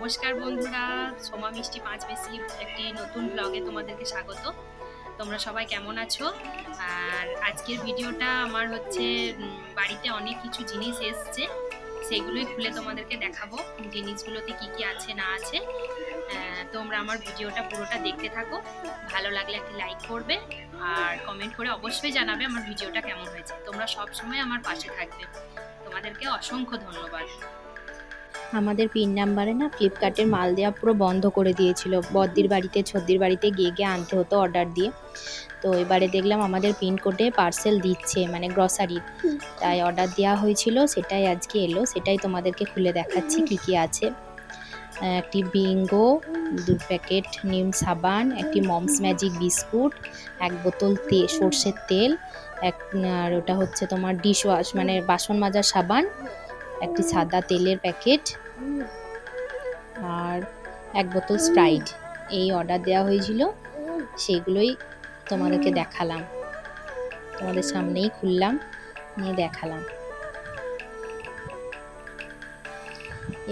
নমস্কার বন্ধুরা, সোমা মিষ্টি পাঁচ বেশি একটি নতুন ব্লগে তোমাদেরকে স্বাগত। তোমরা সবাই কেমন আছো? আর আজকের ভিডিওটা আমার হচ্ছে বাড়িতে অনেক কিছু জিনিস এসছে, সেগুলোই খুলে তোমাদেরকে দেখাবো জিনিসগুলোতে কি কি আছে না আছে। তোমরা আমার ভিডিওটা পুরোটা দেখতে থাকো, ভালো লাগলে একটি লাইক করবে আর কমেন্ট করে অবশ্যই জানাবে আমার ভিডিওটা কেমন হয়েছে। তোমরা সব সময় আমার পাশে থাকবে, তোমাদেরকে অসংখ্য ধন্যবাদ। আমাদের পিন নাম্বারে না ফ্লিপকার্টের মাল দেওয়া পুরো বন্ধ করে দিয়েছিল। বদ্দির বাড়িতে ছদ্দির বাড়িতে গিয়ে গিয়ে আনতে হতো অর্ডার দিয়ে। তো এবারে দেখলাম আমাদের পিন কোডে পার্সেল দিচ্ছে, মানে গ্রসারির, তাই অর্ডার দেওয়া হয়েছিল, সেটাই আজকে এলো। সেটাই তোমাদেরকে খুলে দেখাচ্ছি কি কি আছে। একটি বিঙ্গো, 2 প্যাকেট নিম সাবান, একটি মমস ম্যাজিক বিস্কুট, 1 বোতল সর্ষের তেল, আর ওটা হচ্ছে তোমার ডিশ ওয়াশ মানে বাসন মাজার সাবান, একটি সাদা তেলের প্যাকেট আর 1 বোতল স্প্রাইট। এই অর্ডার দেওয়া হয়েছিল, সেগুলোই তোমাদেরকে দেখালাম, তোমাদের সামনেই খুললাম, নিয়ে দেখালাম।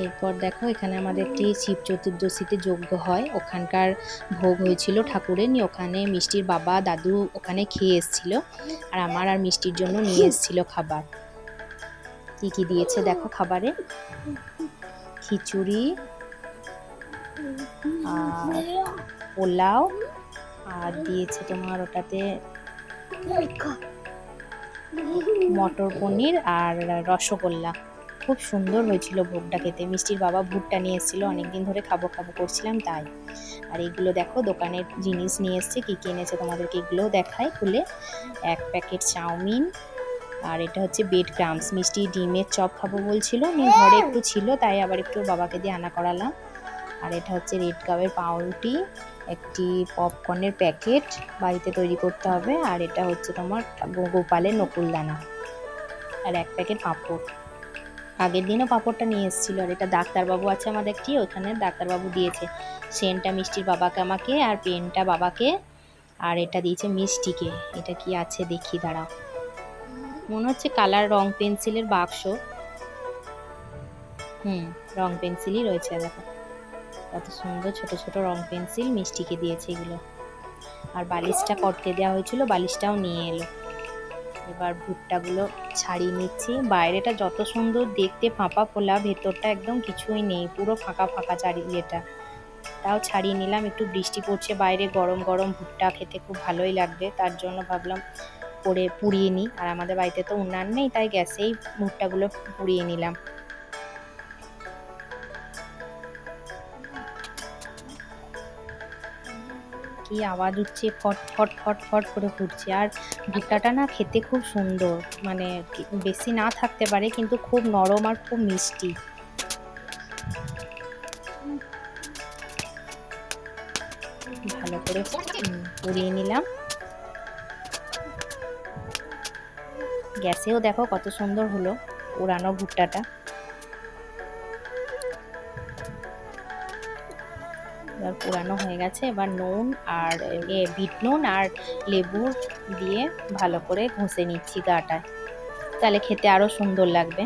এরপর দেখো এখানে আমাদের একটি শিব চতুর্দশীতে যজ্ঞ হয়, ওখানকার ভোগ হয়েছিল ঠাকুরের, নিয়ে ওখানে মিষ্টির বাবা দাদু ওখানে খেয়ে এসেছিল, আর আমার আর মিষ্টির জন্য নিয়ে এসেছিল খাবার। কি কি দিয়েছে দেখো খাবারে, খিচুড়ি আর পোলাও, আর দিয়েছে তোমার ওটাতে মটর পনির আর রসগোল্লা। খুব সুন্দর হয়েছিল ভোগটা খেতে। মিষ্টির বাবা ভুট্টা নিয়ে এসেছিল, অনেকদিন ধরে খাবো খাবো করছিলাম তাই। আর এইগুলো দেখো দোকানের জিনিস নিয়ে এসছে, কী কী এনেছে তোমাদেরকে এগুলোও দেখায় খুলে। 1 প্যাকেট চাউমিন, আর এটা হচ্ছে ব্রেড ক্রামস। মিষ্টি ডিমের চপ খাবো বলছিল, নিয়ে ঘরে একটু ছিল তাই আবার একটু বাবাকে দিয়ে আনা করালাম। আর এটা হচ্ছে রেড কাপের পাউরুটি, একটি পপকর্নের প্যাকেট বাড়িতে তৈরি করতে হবে, আর এটা হচ্ছে তোমার গোপালের নকুলদানা, আর 1 প্যাকেট পাঁপড়। আগের দিনও পাঁপড়টা নিয়ে এসেছিলো। আর এটা ডাক্তারবাবু আছে আমাদের একটি, ওখানে ডাক্তারবাবু দিয়েছে। সেনটা মিষ্টির বাবাকে আমাকে, আর পেনটা বাবাকে, আর এটা দিয়েছে মিষ্টিকে। এটা কি আছে দেখি দাঁড়াও, মনে হচ্ছে কালার রং পেন্সিলের বাক্স। রং পেন্সিলই রয়েছে, দেখো কত সুন্দর ছোট ছোট রং পেন্সিল মিষ্টিকে দিয়েছে এগুলো। আর বালিশটা করতে দেওয়া হয়েছিল, বালিশটাও নিয়ে এলো। এবার ভুট্টাগুলো ছাড়িয়ে নিচ্ছি। বাইরেটা যত সুন্দর দেখতে ফাঁপা ফোলা, ভেতরটা একদম কিছুই নেই, পুরো ফাঁকা ফাঁকা চারিদিকেটা। তাও ছাড়িয়ে নিলাম, একটু বৃষ্টি পড়ছে বাইরে, গরম গরম ভুট্টা খেতে খুব ভালোই লাগবে, তার জন্য ভাবলাম পুড়িয়ে নিই। আর আমাদের বাড়িতে তো উনান নেই, তাই গ্যাসেই ভুট্টাগুলো পুড়িয়ে নিলাম। কি আওয়াজ হচ্ছে, ফট ফট ফট ফট করে ফুটছে। আর ভুট্টাটা না খেতে খুব সুন্দর, মানে বেশি না থাকতে পারে কিন্তু খুব নরম আর খুব মিষ্টি। ভালো করে পুড়িয়ে নিলাম। গ্যাসেও দেখো কত সুন্দর হলো পোড়ানো ভুট্টাটা। এবার পোড়ানো হয়ে গেছে। এবার নুন আর বিট নুন আর লেবু দিয়ে ভালো করে ঘষে নিচ্ছি গাটায়, তাহলে খেতে আরো সুন্দর লাগবে।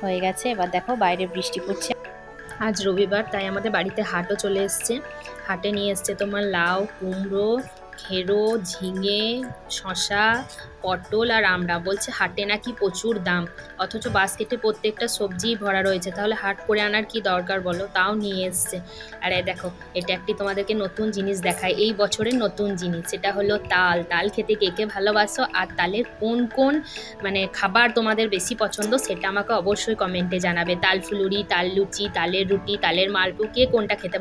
হয়ে গেছে। এবার দেখো বাইরে বৃষ্টি পড়ছে। আজ রবিবার, তাই আমাদের বাড়িতে হাটও চলে এসছে। হাটে নিয়ে এসছে তোমার লাউ, কুমড়ো, ঘেরো, ঝিঙে, শশা, পটল আর আমড়া। বলছে হাটে নাকি প্রচুর দাম, অথচ বাস্কেটে প্রত্যেকটা সবজিই ভরা রয়েছে, তাহলে হাট করে আনার কি দরকার বলো, তাও নিয়ে এসছে। আর এই দেখো এটা একটি তোমাদেরকে নতুন জিনিস দেখায়, এই বছরের নতুন জিনিস, সেটা হলো তাল। তাল খেতে কে কে ভালোবাসো, আর তালের কোন কোন মানে খাবার তোমাদের বেশি পছন্দ সেটা আমাকে অবশ্যই কমেন্টে জানাবে। তাল ফুলুরি, তাল লুচি, তালের রুটি, তালের মালপো, কে কোনটা খেতে